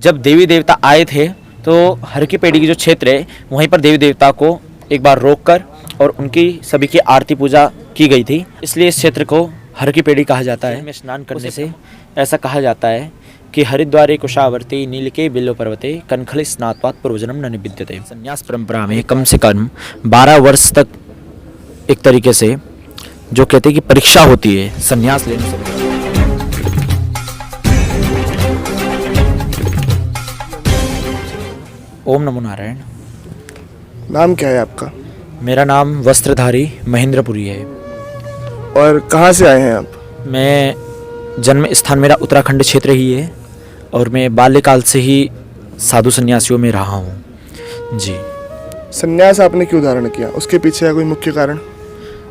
जब देवी देवता आए थे तो हर की पेड़ी की जो क्षेत्र है वहीं पर देवी देवता को एक बार रोककर और उनकी सभी की आरती पूजा की गई थी, इसलिए इस क्षेत्र को हर की पेड़ी कहा जाता है। में स्नान करने से ऐसा कहा जाता है कि हरिद्वारे कुशावर्ती नीलके बिल्लो पर्वते कनखल स्नात्वात् पूर्वजन्म न निविद्यते। संन्यास परंपरा में कम से कम 12 वर्ष तक एक तरीके से जो कहते हैं कि परीक्षा होती है संन्यास लेने से। ओम नमो नारायण। नाम क्या है आपका? मेरा नाम वस्त्रधारी महेंद्रपुरी है। और कहाँ से आए हैं आप? मैं जन्म स्थान मेरा उत्तराखंड क्षेत्र ही है और मैं बाल्यकाल से ही साधु सन्यासियों में रहा हूँ जी। संन्यास आपने क्यों धारण किया, उसके पीछे का कोई मुख्य कारण?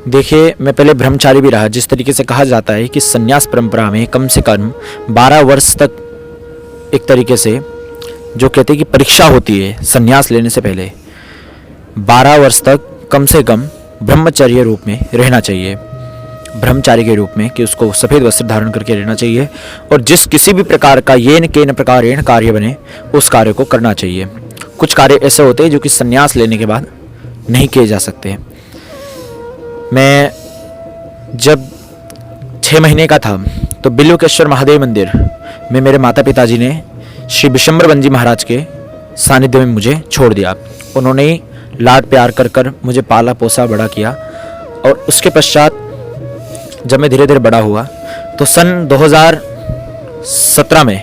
देखिए, मैं पहले ब्रह्मचारी भी रहा। जिस तरीके से कहा जाता है कि संन्यास परंपरा में कम से कम 12 वर्ष तक एक तरीके से जो कहते हैं कि परीक्षा होती है संन्यास लेने से पहले 12 वर्ष तक कम से कम ब्रह्मचर्य रूप में रहना चाहिए, ब्रह्मचारी के रूप में, कि उसको सफ़ेद वस्त्र धारण करके रहना चाहिए और जिस किसी भी प्रकार का येन केन प्रकारेण कार्य बने उस कार्य को करना चाहिए। कुछ कार्य ऐसे होते हैं जो कि संन्यास लेने के बाद नहीं किए जा सकते। मैं जब 6 महीने का था तो बिल्वकेश्वर महादेव मंदिर में मेरे माता पिताजी ने श्री विशंबर बंजी महाराज के सानिध्य में मुझे छोड़ दिया। उन्होंने लाड प्यार कर कर मुझे पाला पोसा बड़ा किया और उसके पश्चात जब मैं धीरे धीरे बड़ा हुआ तो सन 2017 में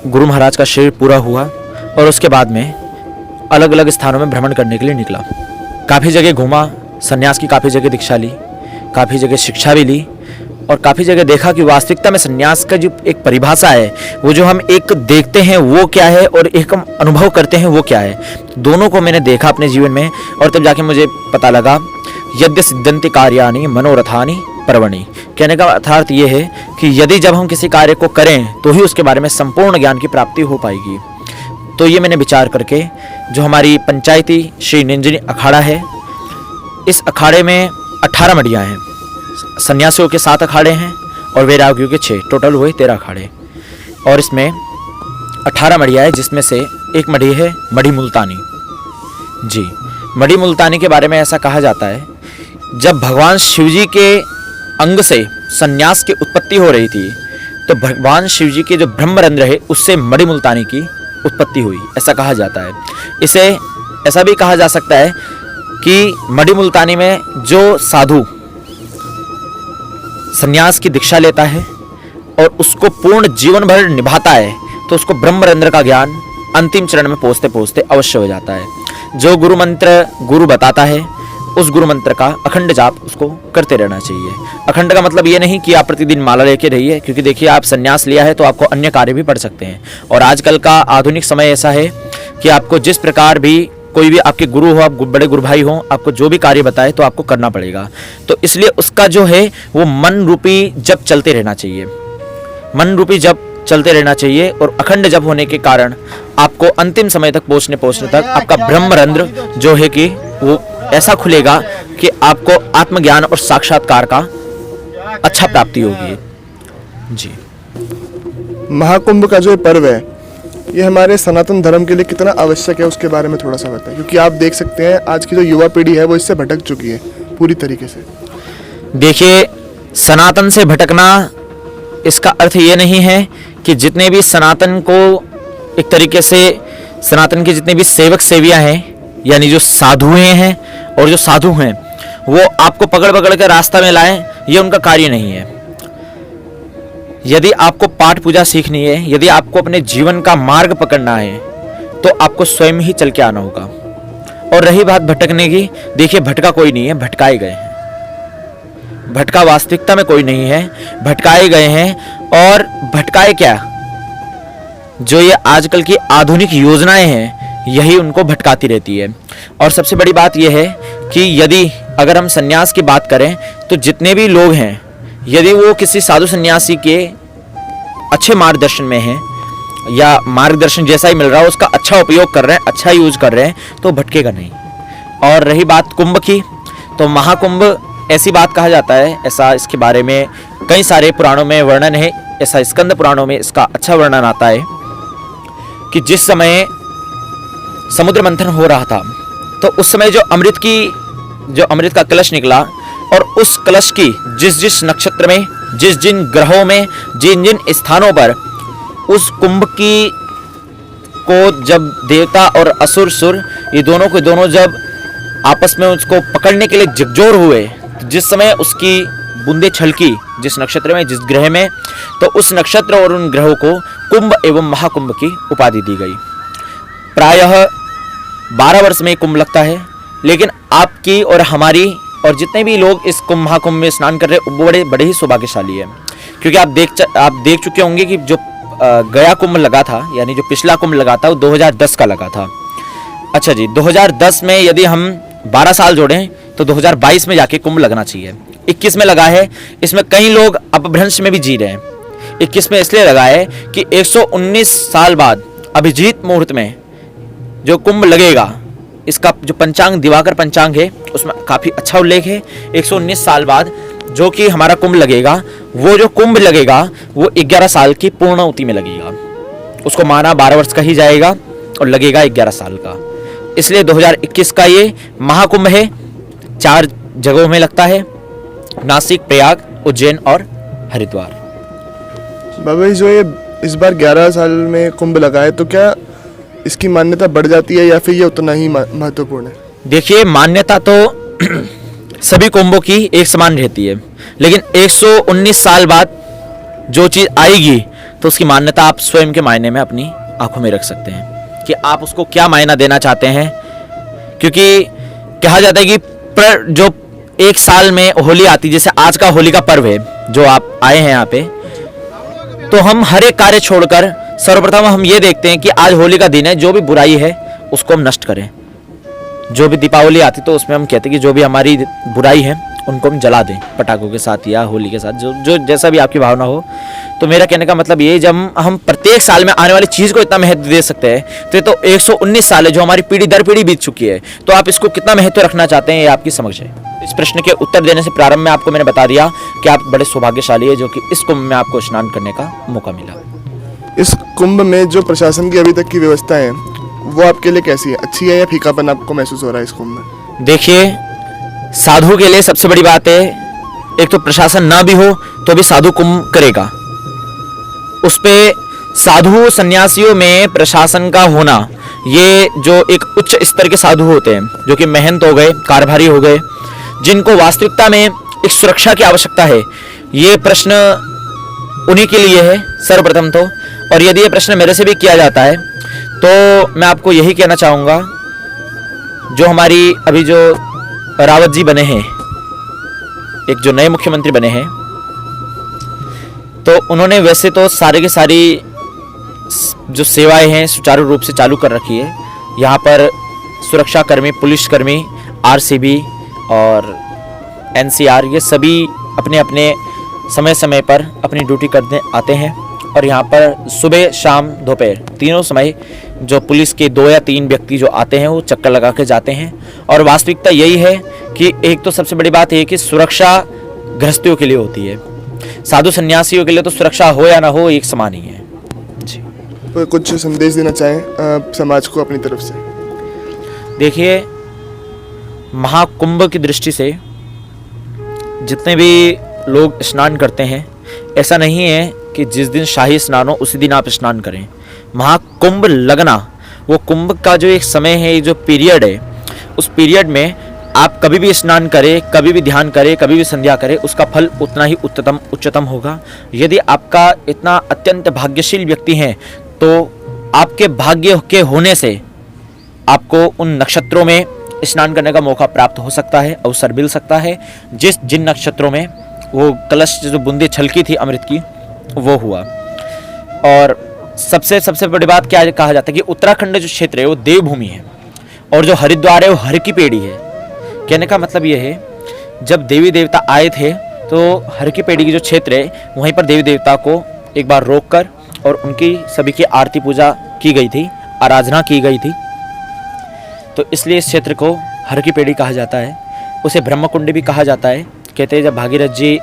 गुरु महाराज का शरीर पूरा हुआ और उसके बाद में अलग अलग स्थानों में भ्रमण करने के लिए निकला। काफ़ी जगह घूमा, संन्यास की काफ़ी जगह दीक्षा ली, काफ़ी जगह शिक्षा भी ली और काफ़ी जगह देखा कि वास्तविकता में संन्यास का जो एक परिभाषा है वो जो हम एक देखते हैं वो क्या है और एक हम अनुभव करते हैं वो क्या है, दोनों को मैंने देखा अपने जीवन में और तब जाके मुझे पता लगा यद्य सिद्धन्ति कार्याणि मनोरथानि पर्वणि। कहने का अर्थात ये है कि यदि जब हम किसी कार्य को करें तो ही उसके बारे में संपूर्ण ज्ञान की प्राप्ति हो पाएगी। तो ये मैंने विचार करके जो हमारी पंचायती श्री निंजनी अखाड़ा है, इस अखाड़े में 18 मडियाँ हैं, सन्यासियों के 7 अखाड़े हैं और वैरागियों के 6, टोटल हुए 13 अखाड़े और इसमें 18 मडियाँ है जिसमें से एक मडी है मडी मुल्तानी जी। मडी मुल्तानी के बारे में ऐसा कहा जाता है जब भगवान शिवजी के अंग से संन्यास की उत्पत्ति हो रही थी तो भगवान शिवजी के जो ब्रह्मरंध्र है उससे मडी मुल्तानी की उत्पत्ति हुई, ऐसा कहा जाता है। इसे ऐसा भी कहा जा सकता है कि मडी मुल्तानी में जो साधु संन्यास की दीक्षा लेता है और उसको पूर्ण जीवन भर निभाता है तो उसको ब्रह्मरंध्र का ज्ञान अंतिम चरण में पहुंचते पहुंचते अवश्य हो जाता है। जो गुरु मंत्र गुरु बताता है उस गुरु मंत्र का अखंड जाप उसको करते रहना चाहिए। अखंड का मतलब ये नहीं कि आप प्रतिदिन माला लेके रहिए, क्योंकि देखिए आप संन्यास लिया है तो आपको अन्य कार्य भी पड़ सकते हैं और आजकल का आधुनिक समय ऐसा है कि आपको जिस प्रकार भी कोई भी आपके गुरु हो, आप बड़े गुरु भाई हो, आपको जो भी कार्य बताए तो आपको करना पड़ेगा। तो इसलिए उसका जो है वो मन रूपी जप चलते रहना चाहिए, मन रूपी जप चलते रहना चाहिए और अखंड जप होने के कारण आपको अंतिम समय तक पहुंचने तक आपका ब्रह्मरंध्र जो है कि वो ऐसा खुलेगा कि आपको आत्मज्ञान और साक्षात्कार का अच्छा प्राप्ति होगी जी। महाकुंभ का जो पर्व है ये हमारे सनातन धर्म के लिए कितना आवश्यक है उसके बारे में थोड़ा सा बताएं, क्योंकि आप देख सकते हैं आज की जो युवा पीढ़ी है वो इससे भटक चुकी है पूरी तरीके से। देखिए, सनातन से भटकना इसका अर्थ ये नहीं है कि जितने भी सनातन को एक तरीके से सनातन के जितने भी सेवक सेवियां हैं यानी जो साधुएं हैं और जो साधु हैं वो आपको पकड़ पकड़ के रास्ता में लाएं, ये उनका कार्य नहीं है। यदि आपको पाठ पूजा सीखनी है, यदि आपको अपने जीवन का मार्ग पकड़ना है तो आपको स्वयं ही चल के आना होगा। और रही बात भटकने की, देखिए भटका कोई नहीं है, भटकाए गए हैं। भटका वास्तविकता में कोई नहीं है, भटकाए गए हैं। और भटकाए क्या, जो ये आजकल की आधुनिक योजनाएं हैं यही उनको भटकाती रहती है। और सबसे बड़ी बात यह है कि यदि अगर हम सन्यास की बात करें तो जितने भी लोग हैं यदि वो किसी साधु सन्यासी के अच्छे मार्गदर्शन में हैं या मार्गदर्शन जैसा ही मिल रहा है उसका अच्छा उपयोग कर रहे हैं, अच्छा यूज कर रहे हैं तो भटकेगा नहीं। और रही बात कुंभ की, तो महाकुंभ ऐसी बात कहा जाता है, ऐसा इसके बारे में कई सारे पुराणों में वर्णन है, ऐसा स्कंद पुराणों में इसका अच्छा वर्णन आता है कि जिस समय समुद्र मंथन हो रहा था तो उस समय जो अमृत का कलश निकला और उस कलश की जिस जिस नक्षत्र में, जिस जिन ग्रहों में, जिन जिन स्थानों पर उस कुंभ की को जब देवता और असुर सुर ये दोनों के दोनों जब आपस में उसको पकड़ने के लिए झकझोर हुए, तो जिस समय उसकी बूंदे छलकी जिस नक्षत्र में, जिस ग्रह में, तो उस नक्षत्र और उन ग्रहों को कुंभ एवं महाकुंभ की उपाधि दी गई। प्रायः 12 वर्ष में कुंभ लगता है, लेकिन आपकी और हमारी और जितने भी लोग इस कुंभ महाकुंभ में स्नान कर रहे हैं वो बड़े ही सौभाग्यशाली है, क्योंकि आप देख चुके होंगे कि जो गया कुंभ लगा था, यानी जो पिछला कुंभ लगा था वो 2010 का लगा था। अच्छा जी, 2010 में यदि हम 12 साल जोड़ें तो 2022 में जाके कुंभ लगना चाहिए। 21 में लगा है, इसमें कई लोग अपभ्रंश में भी जी रहे हैं। 21 में इसलिए लगा है कि 119 साल बाद अभिजीत मुहूर्त में जो कुंभ लगेगा, इसका जो पंचांग दिवाकर पंचांग है उसमें काफ़ी अच्छा उल्लेख है। 119 साल बाद जो कि हमारा कुंभ लगेगा, वो जो कुंभ लगेगा वो 11 साल की पूर्णाहुति में लगेगा। उसको माना 12 वर्ष का ही जाएगा और लगेगा 11 साल का। इसलिए 2021 का ये महाकुंभ है, 4 जगहों में लगता है, नासिक, प्रयाग, उज्जैन और हरिद्वार। बाबा जी, जो ये इस बार 11 साल में कुंभ लगा है, तो क्या इसकी मान्यता बढ़ जाती है या फिर ये उतना ही महत्वपूर्ण है? देखिए, मान्यता तो सभी कुंभों की एक समान रहती है, लेकिन 119 साल बाद जो चीज़ आएगी तो उसकी मान्यता आप स्वयं के मायने में अपनी आंखों में रख सकते हैं कि आप उसको क्या मायना देना चाहते हैं। क्योंकि कहा जाता है कि जो एक साल में होली आती, जैसे आज का होली का पर्व है, जो आप आए हैं यहाँ पे, तो हम हर एक कार्य छोड़कर सर्वप्रथम हम ये देखते हैं कि आज होली का दिन है, जो भी बुराई है उसको हम नष्ट करें। जो भी दीपावली आती तो उसमें हम कहते हैं कि जो भी हमारी बुराई है उनको हम जला दें पटाखों के साथ या होली के साथ, जो जैसा भी आपकी भावना हो। तो मेरा कहने का मतलब ये, जब हम प्रत्येक साल में आने वाली चीज़ को इतना महत्व दे सकते हैं, तो ये तो 119 साल है जो हमारी पीढ़ी दर पीढ़ी बीत चुकी है, तो आप इसको कितना महत्व रखना चाहते हैं ये आपकी समझ है। इस प्रश्न के उत्तर देने से प्रारंभ में आपको मैंने बता दिया कि आप बड़े सौभाग्यशाली है जो कि इस कुंभ में आपको स्नान करने का मौका मिला। इस कुंभ में जो प्रशासन की अभी तक की व्यवस्था है वो आपके लिए कैसी है? अच्छी है या फीकापन आपको महसूस हो रहा है इस कुंभ में? देखिए, साधु के लिए सबसे बड़ी बात है, एक तो प्रशासन ना भी हो तो भी साधु कुंभ करेगा। उस पे साधु सन्यासियों में प्रशासन का होना, ये जो एक उच्च स्तर के साधु होते हैं, जो कि महंत हो गए, कारभारी हो गए, जिनको वास्तविकता में एक सुरक्षा की आवश्यकता है, ये प्रश्न उन्हीं के लिए है सर्वप्रथम तो। और यदि ये प्रश्न मेरे से भी किया जाता है तो मैं आपको यही कहना चाहूँगा, जो हमारी अभी जो रावत जी बने हैं, एक जो नए मुख्यमंत्री बने हैं, तो उन्होंने वैसे तो सारे की सारी जो सेवाएं हैं सुचारू रूप से चालू कर रखी है। यहाँ पर सुरक्षाकर्मी, पुलिसकर्मी, आरसीबी और एनसीआर, ये सभी अपने अपने समय समय पर अपनी ड्यूटी करने आते हैं। और यहाँ पर सुबह, शाम, दोपहर तीनों समय जो पुलिस के 2 या 3 व्यक्ति जो आते हैं वो चक्कर लगा के जाते हैं। और वास्तविकता यही है कि एक तो सबसे बड़ी बात है कि सुरक्षा गृहस्थियों के लिए होती है, साधु सन्यासियों के लिए तो सुरक्षा हो या ना हो एक समान ही है जी। तो कुछ संदेश देना चाहें समाज को अपनी तरफ से? देखिए, महाकुंभ की दृष्टि से जितने भी लोग स्नान करते हैं, ऐसा नहीं है कि जिस दिन शाही स्नान हो उसी दिन आप स्नान करें। महाकुंभ लगना, वो कुंभ का जो एक समय है, जो पीरियड है, उस पीरियड में आप कभी भी स्नान करें, कभी भी ध्यान करें, कभी भी संध्या करें, उसका फल उतना ही उच्चतम होगा। यदि आपका इतना अत्यंत भाग्यशील व्यक्ति हैं तो आपके भाग्य के होने से आपको उन नक्षत्रों में स्नान करने का मौका प्राप्त हो सकता है, अवसर मिल सकता है। जिन नक्षत्रों में वो कलश जो बूंदे छलकी थी अमृत की, वो हुआ। और सबसे बड़ी बात क्या कहा जाता है कि उत्तराखंड जो क्षेत्र है वो देवभूमि है, और जो हरिद्वार है वो हर की पेड़ी है। कहने का मतलब ये है, जब देवी देवता आए थे तो हर की पेड़ी की जो क्षेत्र है वहीं पर देवी देवता को एक बार रोककर और उनकी सभी की आरती पूजा की गई थी, आराधना की गई थी। तो इसलिए इस क्षेत्र को हर की पेड़ी कहा जाता है। उसे ब्रह्मकुंड भी कहा जाता है। कहते हैं जब भागीरथ जी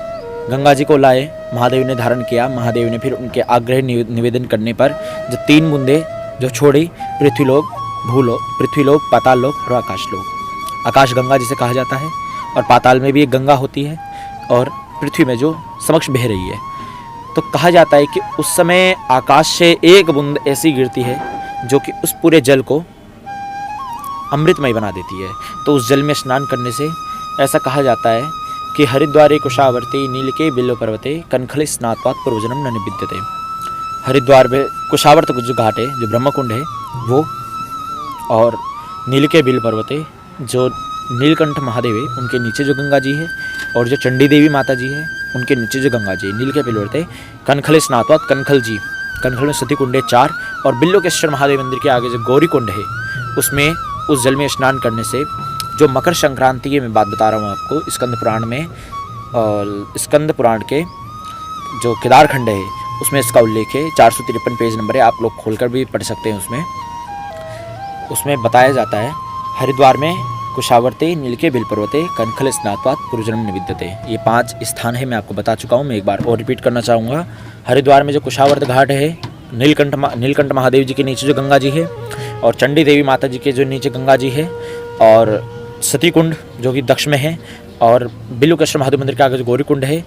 गंगा जी को लाए, महादेव ने धारण किया, महादेव ने फिर उनके आग्रह निवेदन करने पर जो 3 बूंदे जो छोड़ी पृथ्वीलोक, भूलोक, पृथ्वीलोक, पाताललोक और आकाशलोक। आकाश गंगा जिसे कहा जाता है, और पाताल में भी एक गंगा होती है, और पृथ्वी में जो समक्ष बह रही है। तो कहा जाता है कि उस समय आकाश से एक बूंद ऐसी गिरती है जो कि उस पूरे जल को अमृतमय बना देती है। तो उस जल में स्नान करने से ऐसा कहा जाता है कि हरिद्वारे कुशावर्ते नीलके बिल्व पर्वते कनखले स्नात्वात् पूर्वजन्म न निविद्यते। हरिद्वार में कुशावर्त जो घाट है, जो ब्रह्मकुंड है वो, और नीलके बिल्व पर्वते जो नीलकंठ महादेव है उनके नीचे जो गंगा जी है, और जो चंडी देवी माता जी है उनके नीचे जो गंगा जी है। नील के बिल्वते कनखले स्नात्वात्, कनखल जी, कनखल में सती कुंड है 4, और बिल्वकेश्वर महादेव मंदिर के आगे जो गौरी कुंड है उसमें उस जल में स्नान करने से जो मकर संक्रांति की मैं बात बता रहा हूँ आपको, स्कंद पुराण में, और स्कंद पुराण के जो केदार खंड है उसमें इसका उल्लेख है। 453 पेज नंबर है, आप लोग खोलकर भी पढ़ सकते हैं। उसमें बताया जाता है हरिद्वार में कुशावर्ते नीलके बिल पर्वते कनखल स्नात्वात् पूर्वजन्म निविद्यते। ये 5 स्थान है, मैं आपको बता चुका हूँ, मैं एक बार और रिपीट करना चाहूँगा। हरिद्वार में जो कुशावर्त घाट है, नीलकंठ महादेव जी के नीचे जो गंगा जी है, और चंडी देवी माता जी के जो नीचे गंगा जी है, और सती कुंड जो कि दक्ष में है, और बिल्वकेश्वर महादेव मंदिर के आगे जो गौरी कुंड है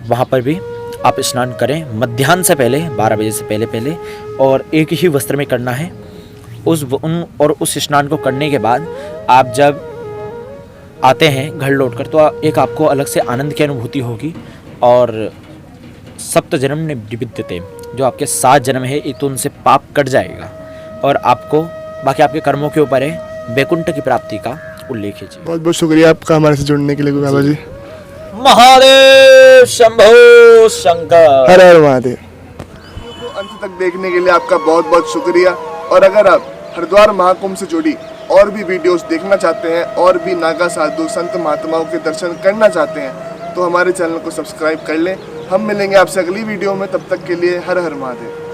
वहाँ पर भी आप स्नान करें मध्याह्न से पहले, 12 बजे से पहले, और एक ही वस्त्र में करना है। उस स्नान को करने के बाद आप जब आते हैं घर लौटकर तो एक आपको अलग से आनंद की अनुभूति होगी। और सप्त जन्म निविद्यते, जो आपके 7 जन्म है एक तो उनसे पाप कट जाएगा, और आपको बाकी आपके कर्मों के ऊपर है वैकुंठ की प्राप्ति का उल्लेख है जी। बहुत बहुत शुक्रिया आपका हमारे से जुड़ने के लिए बाबा जी। महादेव शंभो शंकर, हर हर महादेव। वीडियो को अंत तक देखने के लिए आपका बहुत बहुत शुक्रिया। और अगर आप हरिद्वार महाकुंभ से जुड़ी और भी वीडियोस देखना चाहते हैं, और भी नागा साधु संत महात्माओं के दर्शन करना चाहते हैं, तो हमारे चैनल को सब्सक्राइब कर लें। हम मिलेंगे आपसे अगली वीडियो में, तब तक के लिए हर हर महादेव।